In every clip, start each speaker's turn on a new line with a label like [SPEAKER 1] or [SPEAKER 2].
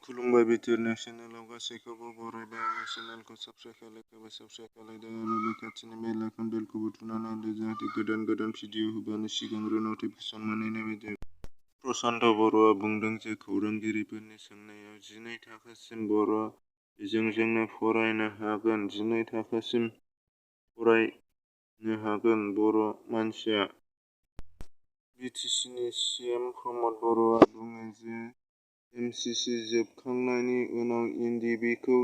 [SPEAKER 1] खुलुमबाय बिटिआर चेनेलाव गासैखौबो बरायबाय। आङो चेनेलखौ साबस्क्राइब खालायदो आरो बे खाथिनि बेल आइकन बेलखौबो थुनानै होदो जाहाथे गोदान भिडिअ होबानो सिगांग्रो नटिफिकेसन मोनहैनाय बायदि। प्रशान्त बर'आ बुंदों जे खौरांगिरिफोरनि सोंनायाव 12 थाखोसिम बर' बिजोंजोंनो फरायनो हागोन। 12 थाखोसिम फरायनो हागोन बर' मानसिया। बिटिसिनि सिएम प्रमद बर'आ बुङो जे एमसिसि जोबखांनायनि उनाव एनडिबिखौ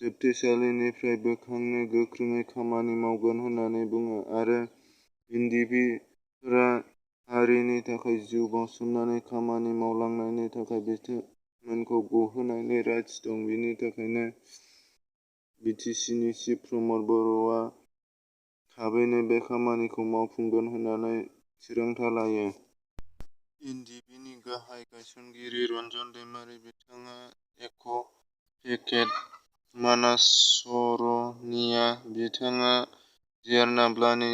[SPEAKER 1] जोबथेसालिनिफ्राय बोखांनो गोख्रोङै खामानि मावगोन होननानै बुङो आरो एनडिबिफोरा हारिनि थाखाय जिउ बाउसोमनानै खामानि मावलांनायनि थाखाय बिथांमोनखौ गहोनायनि राइट्स दं। बेनि थाखायनो बिटिसिनि चिफ प्रमद बर'आ थाबैनो बे खामानिखौ मावफुंगोन होननानै थिरांथा लायो। एनडिबिनि गाहाय गायसनगिरि रन्जन दैमारि बिथाङा एडभोकेट मानास सर'निया बिथाङा जेरनाब्लानि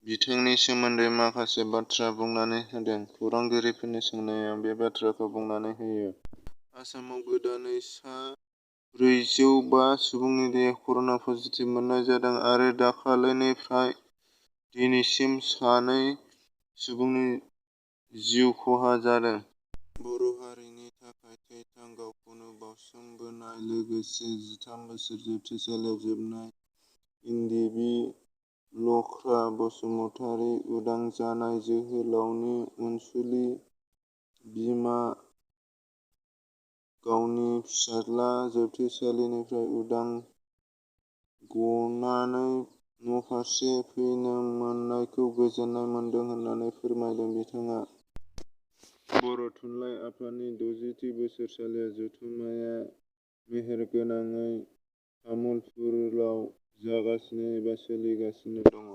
[SPEAKER 1] बिथोननि सोमोन्दै माखासे बाथ्रा बुंनानै होदों। खौरांगिरिफोरनि सोंनायाव बे बाथ्राखौ बुंनानै होयो। आसामाव गोदानै सा 405 सुबुंनि देहायाव कर'ना पजिटिभ मोननाय जादों आरो दाखालैनिफ्राय दिनैसिम 2 सुबुंनि जिउ खहा जादों। बर' हारिनि थाखाय थैथां गावखौनो बाउसोमबोनाय लोगोसे 13 बोसोर जोबथेसालियाव जोबनाय एनडिबि लख्रा बसुमतारी, उदां जानाय जोहोलावनि अनसुलि बिमा गावनि फिसाज्ला जोबथेसालिनिफ्राय उदां गनानै न'फारसे फैनो मोननायखौ गोजोननाय मोनदों होननानै फोरमायदों बिथाङा। बर' थुनलाइ आफादनि 60थि बोसोरसालिया जथुम्माया मेहेरगोनाङै तामुलपुराव जागासिनो एबा सोलिगासिनो दङ।